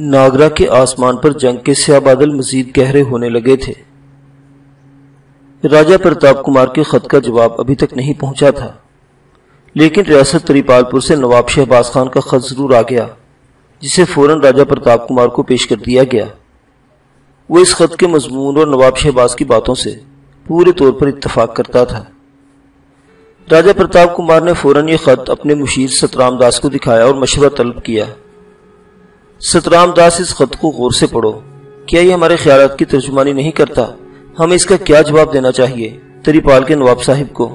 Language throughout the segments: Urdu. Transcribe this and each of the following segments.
ناگرا کے آسمان پر جنگ کے سیاہ بادل مزید گہرے ہونے لگے تھے۔ راجہ پرتاپ کمار کے خط کا جواب ابھی تک نہیں پہنچا تھا، لیکن ریاست تریپال پور سے نواب شہباز خان کا خط ضرور آ گیا، جسے فوراً راجہ پرتاپ کمار کو پیش کر دیا گیا۔ وہ اس خط کے مضمون اور نواب شہباز کی باتوں سے پورے طور پر اتفاق کرتا تھا۔ راجہ پرتاپ کمار نے فوراً یہ خط اپنے مشیر سترام داس کو دکھایا اور مشورہ طلب کیا۔ سترام داس، اس خط کو غور سے پڑھو، کیا یہ ہمارے خیالات کی ترجمانی نہیں کرتا؟ ہمیں اس کا کیا جواب دینا چاہیے تریپال کے نواب صاحب کو؟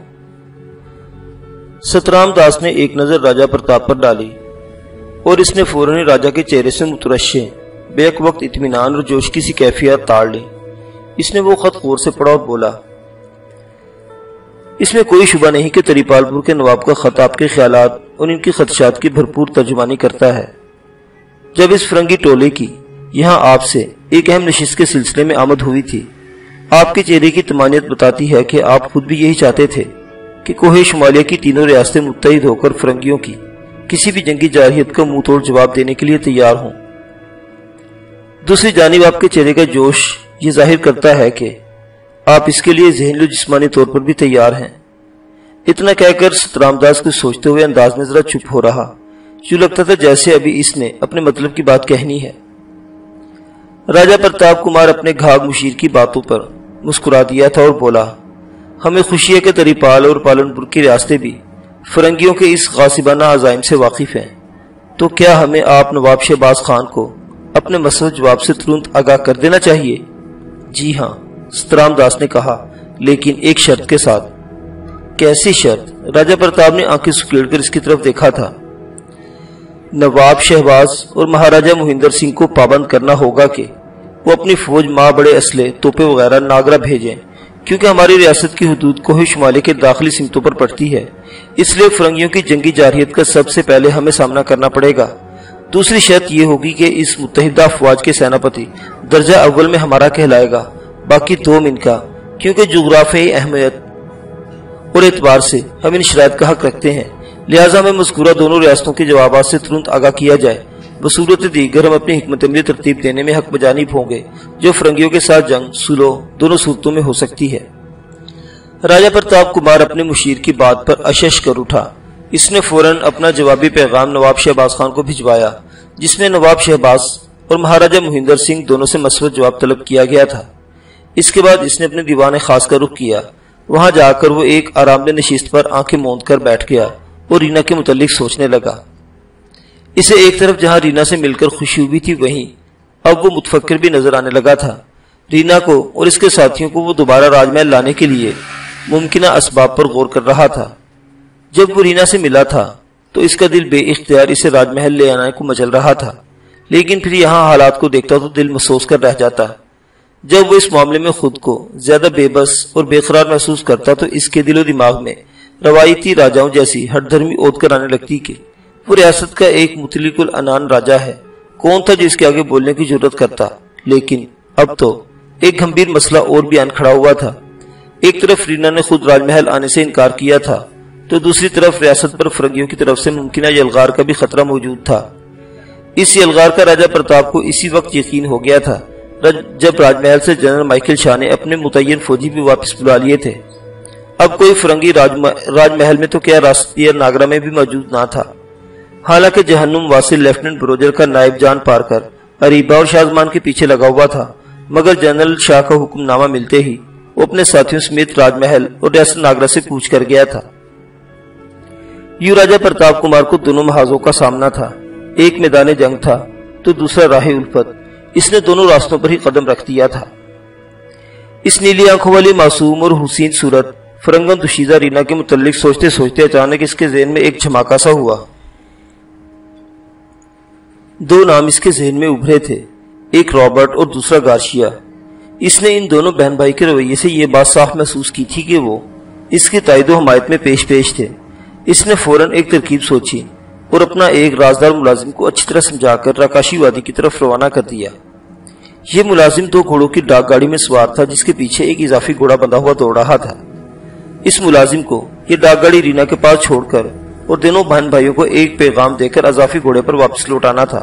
سترام داس نے ایک نظر راجہ پرتاپ پر ڈالی اور اس نے فوراً راجہ کے چہرے سے مترشح بیک وقت اطمینان اور جوش کی سی کیفیت تاڑ لی۔ اس نے وہ خط غور سے پڑھا اور بولا، اس میں کوئی شبہ نہیں کہ تریپال پور کے نواب کا خط آپ کے خیالات اور ان کی خدشات کی بھرپور ترجمانی کرتا ہے۔ جب اس فرنگی ٹولے کی یہاں آپ سے ایک اہم نشست کے سلسلے میں آمد ہوئی تھی، آپ کے چہرے کی طمانینت بتاتی ہے کہ آپ خود بھی یہی چاہتے تھے کہ کوہ شمالیہ کی تینوں ریاستیں متحد ہو کر فرنگیوں کی کسی بھی جنگی جارحیت کا منہ توڑ جواب دینے کے لیے تیار ہوں۔ دوسری جانب آپ کے چہرے کا جوش یہ ظاہر کرتا ہے کہ آپ اس کے لیے ذہنی و جسمانی طور پر بھی تیار ہیں۔ اتنا کہہ کر سترام داس کو سوچتے ہوئے انداز میں ذرا چپ ہو رہا، جو لگتا تھا جیسے ابھی اس نے اپنے مطلب کی بات کہنی ہے۔ راجہ پرتاپ کمار اپنے گھاگ مشیر کی باتوں پر مسکرا دیا تھا اور بولا، ہمیں خوشی ہے کہ تریپال اور پالن پور کی ریاستیں بھی فرنگیوں کے اس غاصبانہ عزائم سے واقف ہیں، تو کیا ہمیں آپ نواب شہباز خان کو اپنے مثبت جواب سے ترنت آگاہ کر دینا چاہیے؟ جی ہاں، سترام داس نے کہا، لیکن ایک شرط کے ساتھ۔ کیسی شرط؟ راجہ پرتاپ نے آنکھیں سکیڑ کر اس کی طرف دیکھا تھا۔ نواب شہباز اور مہاراجہ مہندر سنگھ کو پابند کرنا ہوگا کہ وہ اپنی فوج ماں بڑے اسلحے توپے وغیرہ ناگرا بھیجیں، کیونکہ ہماری ریاست کی حدود کوہ شمالیہ کے داخلی سمتوں پر پڑتی ہے، اس لیے فرنگیوں کی جنگی جارحیت کا سب سے پہلے ہمیں سامنا کرنا پڑے گا۔ دوسری شرط یہ ہوگی کہ اس متحدہ افواج کے سیناپتی درجہ اول میں ہمارا کہلائے گا، باقی دوم ان کا، کیونکہ جغرافیائی اہمیت اور اعتبار سے ہم ان شرائط کا حق رکھتے ہیں، لہٰذا ہمیں مذکورہ دونوں ریاستوں کے جوابات سے ترنت آگاہ کیا جائے۔ بصورت دیگر ہم اپنی حکمت عملی ترتیب دینے میں حق بجانب ہوں گے، جو فرنگیوں کے ساتھ جنگ سلو دونوں صورتوں میں ہو سکتی ہے۔ راجہ پرتاپ کمار اپنے مشیر کی بات پر اشش کر اٹھا۔ اس نے فوراً اپنا جوابی پیغام نواب شہباز خان کو بھجوایا، جس میں نواب شہباز اور مہاراجہ مہندر سنگھ دونوں سے مثبت جواب طلب کیا گیا تھا۔ اس کے بعد اس نے اپنے دیوان خاص کا رخ کیا۔ وہاں جا کر وہ ایک آرام دہ نشست پر آنکھیں موند کر بیٹھ گیا اور رینا کے متعلق سوچنے لگا۔ اسے ایک طرف جہاں رینا سے مل کر خوشی ہوئی تھی، وہیں اب وہ متفکر بھی نظر آنے لگا تھا۔ رینا کو اور اس کے ساتھیوں کو وہ دوبارہ راج محل لانے کے لیے ممکنہ اسباب پر غور کر رہا تھا۔ جب وہ رینا سے ملا تھا تو اس کا دل بے اختیار اسے راج محل لے آنے کو مچل رہا تھا، لیکن پھر یہاں حالات کو دیکھتا تو دل محسوس کر رہ جاتا۔ جب وہ اس معاملے میں خود کو زیادہ بے بس اور بے قرار محسوس کرتا تو اس کے دل و دماغ میں روایتی راجاؤں جیسی ہٹ دھرمی اوت کر آنے لگتی کہ وہ ریاست کا ایک مطلق العنان راجہ ہے، کون تھا جو اس کے آگے بولنے کی جرت کرتا؟ لیکن اب تو ایک گھمبیر مسئلہ اور بھی آن کھڑا ہوا تھا۔ ایک طرف رینا نے خود راج محل آنے سے انکار کیا تھا، تو دوسری طرف ریاست پر فرنگیوں کی طرف سے ممکنہ یلغار کا بھی خطرہ موجود تھا۔ اس یلغار کا راجہ پرتاپ کو اسی وقت یقین ہو گیا تھا جب راج محل سے جنرل مائیکل شاہ نے اپنے متعین فوجی بھی واپس بلا لیے تھے۔ اب کوئی فرنگی راج محل میں تو کیا راستیہ ناگرا میں بھی موجود نہ تھا۔ حالانکہ جہنم واصل لیفٹیننٹ بروجر کا نائب جان پار کر اریبا اور شازمان کے پیچھے لگا ہوا تھا، مگر جنرل شاہ کا حکم نامہ ملتے ہی وہ اپنے ساتھیوں سمیت راج محل اور ریاست ناگرا سے کوچ کر گیا تھا۔ یوں راجہ پرتاپ کمار کو دونوں محاذوں کا سامنا تھا، ایک میدان جنگ تھا تو دوسرا راہ الفت۔ اس نے دونوں راستوں پر ہی قدم رکھ دیا تھا۔ اس نیلی آنکھوں والی معصوم اور حسین صورت فرنگن دوشیزہ رینا کے متعلق سوچتے سوچتے اچانک اس کے ذہن میں ایک جھماکا سا ہوا۔ دو نام اس کے ذہن میں ابھرے تھے، ایک رابرٹ اور دوسرا گارشیا۔ اس نے ان دونوں بہن بھائی کے رویے سے یہ بات صاف محسوس کی تھی کہ وہ اس کی تائید و حمایت میں پیش تھے۔ اس نے فوراً ایک ترکیب سوچی اور اپنا ایک رازدار ملازم کو اچھی طرح سمجھا کر راکاشی وادی کی طرف روانہ کر دیا۔ یہ ملازم دو گھوڑوں کی ڈاک گاڑی میں سوار تھا، جس کے پیچھے ایک اضافی گھوڑا بندھا ہوا دوڑ رہا تھا۔ اس ملازم کو یہ ڈاک گاڑی رینا کے پاس چھوڑ کر اور دونوں بہن بھائیوں کو ایک پیغام دے کر اضافی گھوڑے پر واپس لوٹانا تھا۔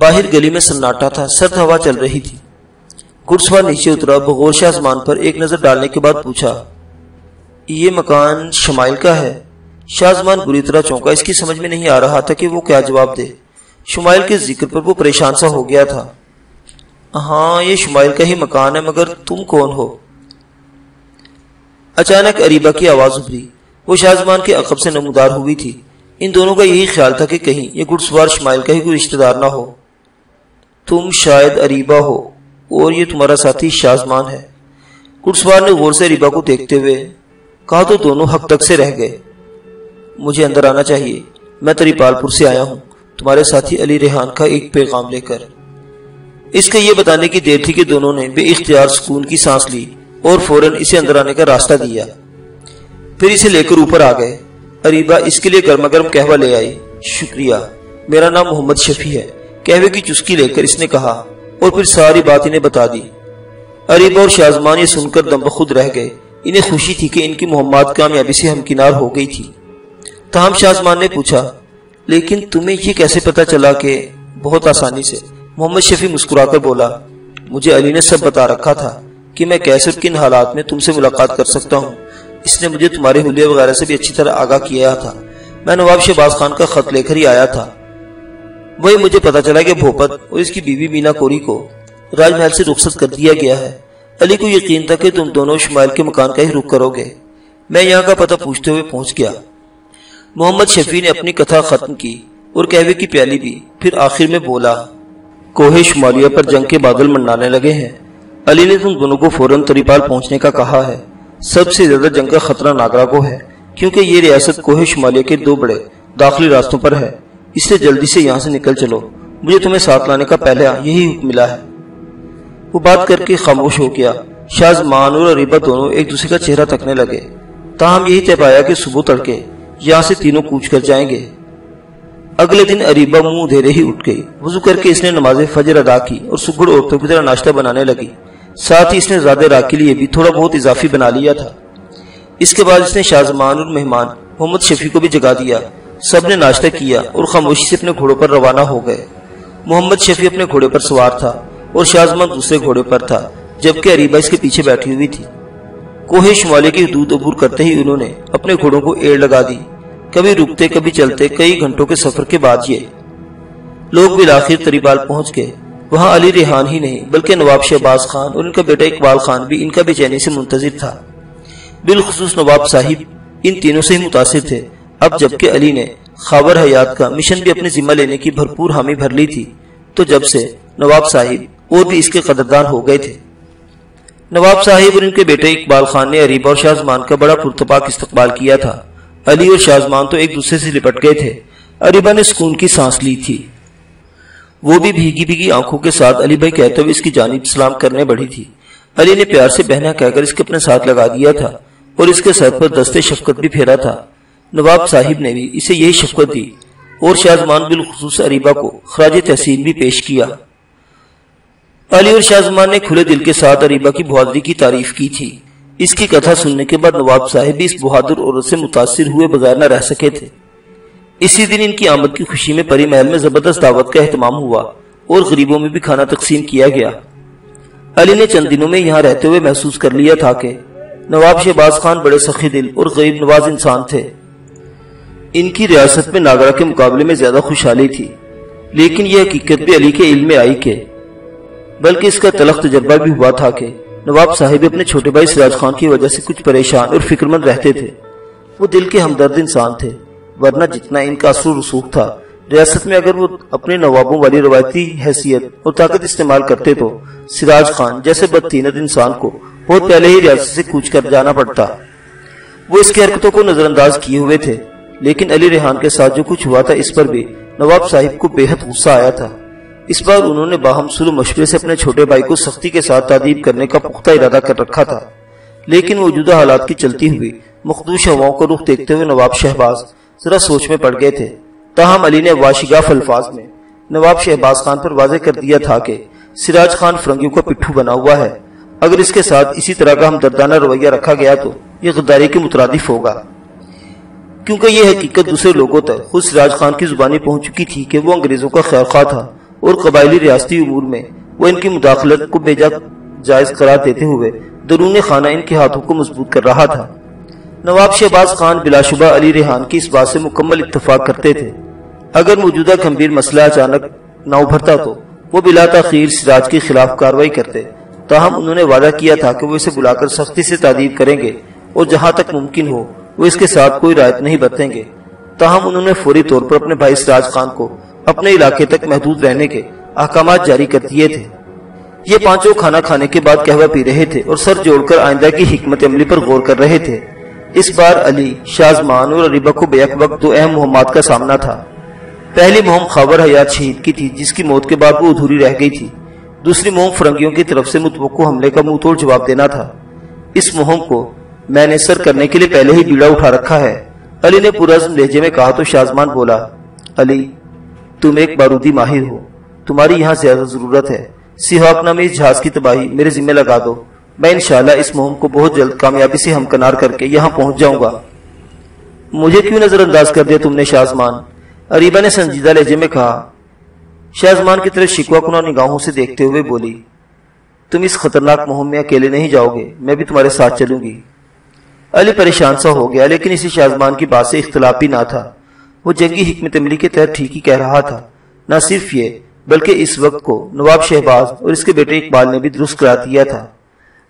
باہر گلی میں سناٹا تھا، سرد ہوا چل رہی تھی۔ گھڑ سوار نیچے اترا، بغور شازمان پر ایک نظر ڈالنے کے بعد پوچھا، یہ مکان شمائل کا ہے؟ شازمان بری طرح چونکا، اس کی سمجھ میں نہیں آ رہا تھا کہ وہ کیا جواب دے۔ شمائل کے ذکر پر وہ پریشان سا ہو گیا تھا۔ ہاں یہ شمائل کا ہی مکان ہے، مگر تم کون ہو؟ اچانک اریبہ کی آواز ابھری، وہ شازمان کے عقب سے نمودار ہوئی تھی۔ ان دونوں کا یہی خیال تھا کہ کہیں یہ گھڑ سوار شمائل کا ہی کوئی رشتہ دار نہ ہو۔ تم شاید اریبہ ہو اور یہ تمہارا ساتھی شازمان ہے۔ گھڑ سوار نے غور سے اریبہ کو دیکھتے ہوئے کہا تو دونوں حق تک سے رہ گئے۔ مجھے اندر آنا چاہیے، میں تریپال پور سے آیا ہوں تمہارے ساتھی علی ریحان کا ایک پیغام لے کر۔ اس کے یہ بتانے کی دیر تھی کہ دونوں نے بے اختیار سکون کی سانس لی اور فوراً اسے اندر آنے کا راستہ دیا، پھر اسے لے کر اوپر آ گئے۔ اریبہ اس کے لیے گرما گرم قہوہ لے آئی۔ شکریہ، میرا نام محمد شفیع ہے، قہوے کی چسکی لے کر اس نے کہا، اور پھر ساری بات انہیں بتا دی۔ اریبہ اور شازمان یہ سن کر دم بخود رہ گئے۔ انہیں خوشی تھی کہ ان کی مہمات کامیابی سے ہمکنار ہو گئی تھی۔ تاہم شازمان نے پوچھا، لیکن تمہیں یہ کیسے پتا چلا؟ کہ بہت آسانی سے، محمد شفیع مسکرا کر بولا، مجھے علی نے سب بتا رکھا تھا کہ میں کیسے اور کن حالات میں تم سے ملاقات کر سکتا ہوں۔ اس نے مجھے تمہارے حلیے وغیرہ سے بھی اچھی طرح آگاہ کیا تھا۔ میں نواب شہباز خان کا خط لے کر ہی آیا تھا۔ وہی مجھے پتا چلا کہ بھوپت اور اس کی بیوی مینا کوری کو راج محل سے رخصت کر دیا گیا ہے۔ علی کو یقین تھا کہ تم دونوں شمائل کے مکان کا ہی رخ کرو گے۔ میں یہاں کا پتہ پوچھتے ہوئے پہنچ گیا۔ محمد شفیع نے اپنی کتھا ختم کی اور قہوے کی پیالی بھی، پھر آخر میں بولا، کوہ شمالیہ پر جنگ کے بادل منڈانے لگے ہیں۔ علی نے تم دونوں کو فوراً تریپال پہنچنے کا کہا ہے۔ سب سے زیادہ جنگ کا خطرہ ناگرا کو ہے، کیونکہ یہ ریاست کوہ شمالیہ کے 2 بڑے داخلی راستوں پر ہے۔ اس سے جلدی سے یہاں سے نکل چلو، مجھے تمہیں ساتھ لانے کا پہلے یہی حکم ملا ہے۔ وہ بات کر کے خاموش ہو گیا۔ شازمان اور اریبہ دونوں ایک دوسرے کا چہرہ تکنے لگے۔ تاہم یہی طے پایا کہ صبح تڑکے یہاں سے تینوں کوچ کر جائیں گے۔ اگلے دن اریبہ منہ دھیرے ہی اٹھ گئی۔ وضو کر کے اس نے نماز فجر ادا کی اور سگڑ عورتوں کی طرح ناشتہ بنانے لگی۔ ساتھ ہی اس نے زیادہ راہ کے لیے بھی تھوڑا بہت اضافی بنا لیا تھا۔ اس کے بعد اس نے شازمان اور مہمان محمد شفیع کو بھی جگا دیا۔ سب نے ناشتہ کیا اور خاموشی سے اپنے گھوڑوں پر روانہ ہو گئے۔ محمد شفیع اپنے گھوڑے پر سوار تھا اور شازمان دوسرے گھوڑے پر تھا، جبکہ اریبہ اس کے پیچھے بیٹھی ہوئی تھی۔ کوہ شمالیہ کی حدود عبور کرتے ہی انہوں نے اپنے گھوڑوں کو ایڑ لگا دی۔ کبھی رکتے کبھی چلتے، کئی گھنٹوں کے سفر کے بعد یہ لوگ بالآخر تریپال پہنچ گئے۔ وہاں علی ریحان ہی نہیں بلکہ نواب شہباز خان اور ان کا بیٹا اقبال خان بھی ان کا بے چینی سے منتظر تھا۔ بالخصوص نواب صاحب ان تینوں سے ہی متاثر تھے۔ اب جبکہ علی نے خاور حیات کا مشن بھی اپنے ذمہ لینے کی بھرپور حامی بھر لی تھی، تو جب سے نواب صاحب اور بھی اس کے قدردان ہو گئے تھے۔ نواب صاحب اور ان کے بیٹے اقبال خان نے اریبہ اور شازمان کا بڑا پرتپاک استقبال کیا تھا۔ علی اور شازمان تو ایک دوسرے سے لپٹ گئے تھے۔ اریبہ نے سکون کی سانس لی تھی۔ وہ بھی بھیگی بھیگی آنکھوں کے ساتھ علی بھائی کہتے ہوئے اس کی جانب سلام کرنے بڑھی تھی۔ علی نے پیار سے بہنا کہہ کر اس کے اپنے ساتھ لگا دیا تھا اور اس کے سر پر دستے شفقت بھی پھیرا تھا۔ نواب صاحب نے بھی اسے یہی شفقت دی اور شازمان بالخصوص اریبہ کو خراج تحسین بھی پیش کیا۔ علی اور شازمان نے کھلے دل کے ساتھ اریبہ کی بہادری کی تعریف کی تھی۔ اس کی کتھا سننے کے بعد نواب صاحب بھی اس بہادر عورت سے متاثر ہوئے بغیر نہ رہ سکے تھے۔ اسی دن ان کی آمد کی خوشی میں پری محل میں زبردست دعوت کا اہتمام ہوا اور غریبوں میں بھی کھانا تقسیم کیا گیا۔ علی نے چند دنوں میں یہاں رہتے ہوئے محسوس کر لیا تھا کہ نواب شہباز خان بڑے سخی دل اور غریب نواز انسان تھے۔ ان کی ریاست میں ناگرا کے مقابلے میں زیادہ خوشحالی تھی، لیکن یہ حقیقت بھی علی کے علم میں آئی کہ بلکہ اس کا تلخ تجربہ بھی ہوا تھا کہ نواب صاحب اپنے چھوٹے بھائی سراج خان کی وجہ سے کچھ پریشان اور فکرمند رہتے تھے۔ وہ دل کے ہمدرد انسان تھے، ورنہ جتنا ان کا اثر و رسوخ تھا ریاست میں، اگر وہ اپنے نوابوں والی روایتی حیثیت اور طاقت استعمال کرتے تو سراج خان جیسے بدتینت انسان کو بہت پہلے ہی ریاست سے کوچ کر جانا پڑتا۔ وہ اس کی حرکتوں کو نظر انداز کیے ہوئے تھے، لیکن علی ریحان کے ساتھ جو کچھ ہوا تھا اس پر بھی نواب صاحب کو بے حد غصہ آیا تھا۔ اس بار انہوں نے باہم سلو مشورے سے اپنے چھوٹے بھائی کو سختی کے ساتھ تادیب کرنے کا پختہ ارادہ کر رکھا تھا، لیکن موجودہ حالات کی چلتی ہوئی مخدوش ہواؤں کو رخ دیکھتے ہوئے نواب شہباز ذرا سوچ میں پڑ گئے تھے۔ تاہم علی نے واشگاف الفاظ میں نواب شہباز خان پر واضح کر دیا تھا کہ سراج خان فرنگیوں کا پٹھو بنا ہوا ہے، اگر اس کے ساتھ اسی طرح کا ہمدردانہ رویہ رکھا گیا تو یہ غداری کے مترادف ہوگا، کیونکہ یہ حقیقت دوسرے لوگوں تک خود سراج خان کی زبانی پہنچ چکی تھی کہ وہ انگریزوں کا خیر خواہ تھا اور قبائلی ریاستی امور میں وہ ان کی مداخلت کو بے جا جائز قرار دیتے ہوئے درون خانہ ان کے ہاتھوں کو مضبوط کر رہا تھا۔ نواب شہباز خان بلا شبہ علی ریحان کی اس بات سے مکمل اتفاق کرتے تھے۔ اگر موجودہ گھمبیر مسئلہ اچانک نہ ابھرتا تو وہ بلا تاخیر سراج کے خلاف کارروائی کرتے، تاہم انہوں نے وعدہ کیا تھا کہ وہ اسے بلا کر سختی سے تادیب کریں گے اور جہاں تک ممکن ہو وہ اس کے ساتھ کوئی رعایت نہیں برتیں گے۔ تاہم انہوں نے فوری طور پر اپنے بھائی سراج خان کو اپنے علاقے تک محدود رہنے کے احکامات جاری کر دیے تھے۔ یہ پانچوں کھانا کھانے کے بعد قہوہ پی رہے تھے اور سر جوڑ کر آئندہ کی حکمت عملی پر غور کر رہے تھے۔ اس بار علی، شازمان اور اریبہ کو بیک وقت دو اہم مہمات کا سامنا تھا۔ پہلی مہم خاور حیات شہید کی تھی، جس کی موت کے بعد وہ ادھوری رہ گئی تھی۔ دوسری مہم فرنگیوں کی طرف سے متوقع حملے کا منہ توڑ جواب دینا تھا۔ اس مہم کو میں نے سر کرنے کے لیے پہلے ہی بیڑا اٹھا رکھا ہے، علی نے پرعزم لہجے میں کہا تو شازمان بولا، علی تم ایک بارودی ماہر ہو، تمہاری یہاں زیادہ ضرورت ہے۔ سیہاک نامی اس جہاز کی تباہی میرے ذمہ لگا دو، میں انشاءاللہ اس مہم کو بہت جلد کامیابی سے ہمکنار کر کے یہاں پہنچ جاؤں گا۔ مجھے کیوں نظر انداز کر دیا تم نے شازمان؟ اریبہ نے سنجیدہ لہجے میں کہا۔ شازمان کی طرف شکوہ کنہ نگاہوں سے دیکھتے ہوئے بولی، تم اس خطرناک مہم میں اکیلے نہیں جاؤ گے، میں بھی تمہارے ساتھ چلوں گی۔ علی پریشان سا ہو گیا، لیکن اسی شازمان کی بات سے اختلاف بھی نہ تھا۔ وہ جنگی حکمت عملی کے تحت ٹھیک ہی کہہ رہا تھا۔ نہ صرف یہ بلکہ اس وقت کو نواب شہباز اور اس کے بیٹے اقبال نے بھی درست قرار دیا تھا۔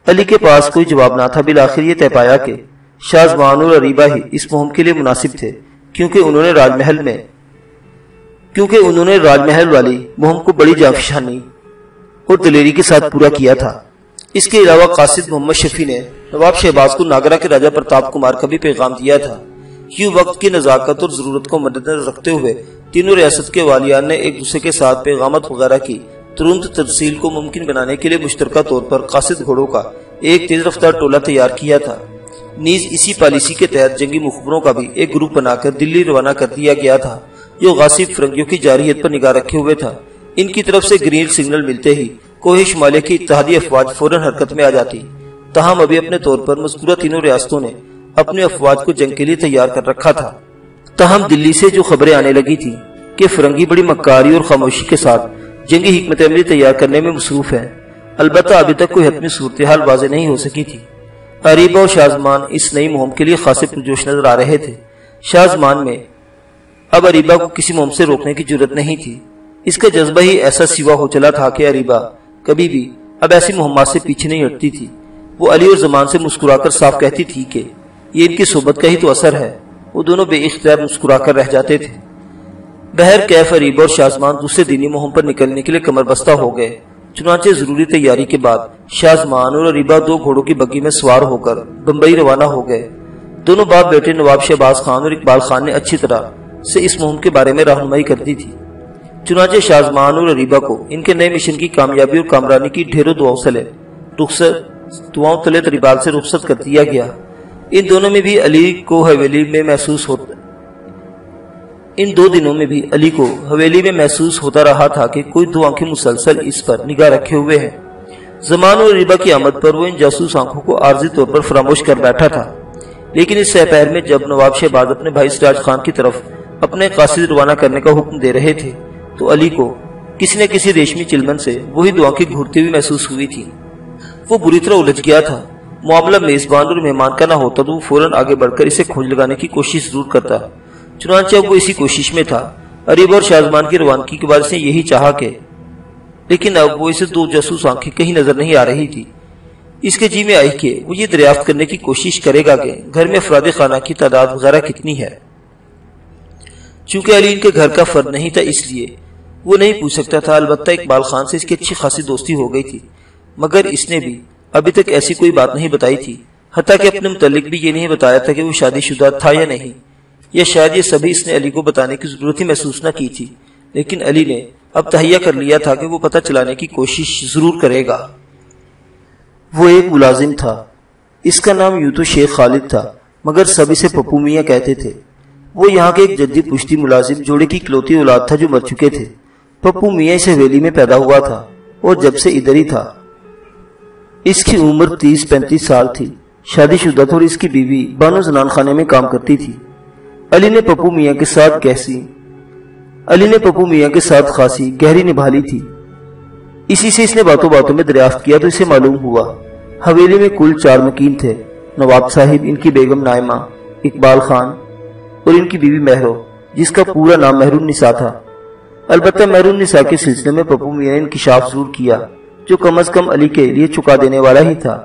علی کے پاس کوئی جواب نہ تھا۔ بالآخر یہ طے پایا کہ شازمان اور اریبہ ہی اس مہم کے لیے مناسب تھے، کیونکہ انہوں نے راج محل والی مہم کو بڑی جانفشانی اور دلیری کے ساتھ پورا کیا تھا۔ اس کے علاوہ قاصد محمد شفیع نے نواب شہباز کو ناگرہ کے راجہ پرتاپ کمار کا بھی پیغام دیا تھا۔ یوں وقت کی نزاکت اور ضرورت کو مدنظر رکھتے ہوئے تینوں ریاست کے والیان نے ایک دوسرے کے ساتھ پیغامات وغیرہ کی ترنت ترسیل کو ممکن بنانے کے لیے مشترکہ طور پر قاصد گھوڑوں کا ایک تیز رفتار ٹولہ تیار کیا تھا۔ نیز اسی پالیسی کے تحت جنگی مخبروں کا بھی ایک گروپ بنا کر دلی روانہ کر دیا گیا تھا، جو غاصب فرنگیوں کی جارحیت پر نگاہ رکھے ہوئے تھا۔ ان کی طرف سے گرین سگنل ملتے ہی کوہ شمالیہ کی اتحادی افواج فوراً حرکت میں آ جاتی۔ تاہم ابھی اپنے طور پر مذکورہ تینوں ریاستوں نے اپنی افواج کو جنگ کے لیے تیار کر رکھا تھا۔ تاہم دلی سے جو خبریں آنے لگی تھی کہ فرنگی بڑی مکاری اور خاموشی کے ساتھ جنگی حکمت عملی تیار کرنے میں مصروف ہیں، البتہ ابھی تک کوئی حتمی صورتحال واضح نہیں ہو سکی تھی۔ اریبہ اور شازمان اس نئی مہم کے لیے خاصے پرجوش نظر آ رہے تھے۔ شازمان میں اب اریبہ کو کسی مہم سے روکنے کی جرت نہیں تھی۔ اس کا جذبہ ہی ایسا سیوا ہو چلا تھا کہ اریبہ کبھی بھی اب ایسی مہمات سے پیچھے نہیں ہٹتی تھی۔ وہ علی اور زمان سے مسکرا کر صاف کہتی تھی کہ یہ ان کی صحبت کا ہی تو اثر ہے۔ وہ دونوں بے اختیار مسکرا کر رہ جاتے تھے۔ بہر کیف اریبہ اور شازمان دوسرے دینی مہم پر نکلنے کے لیے کمر بستہ ہو گئے۔ چنانچہ ضروری تیاری کے بعد شازمان اور اریبہ دو گھوڑوں کی بگی میں سوار ہو کر بمبئی روانہ ہو گئے۔ دونوں باپ بیٹے نواب شہباز خان اور اقبال خان نے اچھی طرح سے اس مہم کے بارے میں رہنمائی کر دی تھی۔ چنانچہ شازمان اور اریبہ کو ان کے نئے مشن کی کامیابی اور کامرانی کی ڈھیروں دعاؤں تلے تریبال سے رخصت کر دیا گیا۔ ان دونوں میں بھی علی کو حویلی میں محسوس ہوتا رہا تھا کہ کوئی دو آنکھیں مسلسل اس پر نگاہ رکھے ہوئے ہیں۔ زمان اور اریبہ کی آمد پر وہ ان جاسوس آنکھوں کو عارضی طور پر فراموش کر بیٹھا تھا، لیکن اس سپہر میں جب نواب شہباز اپنے بھائی سراج خان کی طرف اپنے قاصد روانہ کرنے کا حکم دے رہے تھے تو علی کو کسی نہ کسی ریشمی چلمن سے وہی دو آنکھیں گھورتی ہوئی محسوس ہوئی تھی۔ وہ بری طرح الجھ گیا تھا۔ معاملہ میزبان اور مہمان کا نہ ہوتا تو وہ فوراً آگے بڑھ کر اسے کھوج لگانے کی کوشش ضرور کرتا، چنانچہ اب وہ اسی کوشش میں تھا۔ اریبہ اور شازمان کی روانگی کے بعد سے یہی چاہا کہ، لیکن اب وہ اسے دو جاسوس آنکھیں کہیں نظر نہیں آ رہی تھی۔ اس کے جی میں آئی کہ وہ یہ دریافت کرنے کی کوشش کرے گا کہ گھر میں افراد خانہ کی تعداد وغیرہ کتنی ہے۔ چونکہ علی ان کے گھر کا فرد نہیں تھا، اس لیے وہ نہیں پوچھ سکتا تھا۔ البتہ اقبال خان سے اس کی اچھی خاصی دوستی ہو گئی تھی، مگر اس نے بھی ابھی تک ایسی کوئی بات نہیں بتائی تھی، حتیٰ کہ اپنے متعلق بھی یہ نہیں بتایا تھا کہ وہ شادی شدہ تھا یا نہیں، یا شاید یہ سبھی اس نے علی کو بتانے کی ضرورت ہی محسوس نہ کی تھی۔ لیکن علی نے اب تہیہ کر لیا تھا کہ وہ پتہ چلانے کی کوشش ضرور کرے گا۔ وہ ایک ملازم تھا، اس کا نام یوں تو شیخ خالد تھا، مگر سب اسے پپو میاں کہتے تھے۔ وہ یہاں کے ایک جدی پشتی ملازم جوڑے کی اکلوتی اولاد تھا جو مر چکے تھے۔ پپو میاں اس حویلی میں پیدا ہوا تھا اور جب سے ادھر ہی تھا۔ اس کی عمر 30-35 سال تھی، شادی شدہ تھا اور اس کی بیوی بانو زنان خانے میں کام کرتی تھی۔ علی نے پپو میاں کے ساتھ کیسی علی نے پپو میاں کے ساتھ خاصی گہری نبھا لی تھی۔ اسی سے اس نے باتوں باتوں میں دریافت کیا تو اسے معلوم ہوا حویلی میں کل 4 مکین تھے، نواب صاحب، ان کی بیگم نائمہ، اقبال خان اور ان کی بیوی مہرو، جس کا پورا نام مہر النساء تھا۔ البتہ مہر النساء کے سلسلے میں پپو میاں نے انکشاف ضرور کیا جو کم از کم علی کے لیے چکا دینے والا ہی تھا۔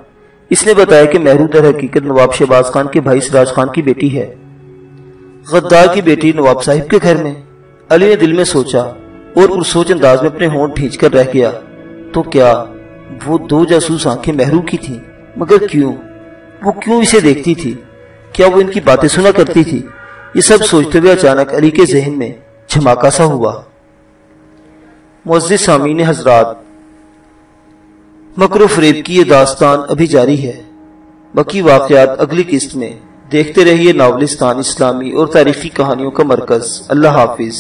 اس نے بتایا کہ مہرو در حقیقت نواب شہباز خان کے بھائی سراج خان کی بیٹی ہے۔ غدار کی بیٹی نواب صاحب کے گھر میں؟ علی نے دل میں سوچا اور پرسوچ انداز میں اپنے ہونٹ بھینچ کر رہ گیا۔ تو کیا وہ 2 جاسوس آنکھیں مہرو کی تھیں؟ مگر کیوں؟ وہ کیوں اسے دیکھتی تھی؟ کیا وہ ان کی باتیں سنا کرتی تھی؟ یہ سب سوچتے ہوئے اچانک علی کے ذہن میں جھماکا سا ہوا۔ معزز سامعین حضرات، مکر و فریب کی یہ داستان ابھی جاری ہے، باقی واقعات اگلی قسط میں۔ دیکھتے رہیے ناولستان اسلامی اور تاریخی کہانیوں کا مرکز۔ اللہ حافظ۔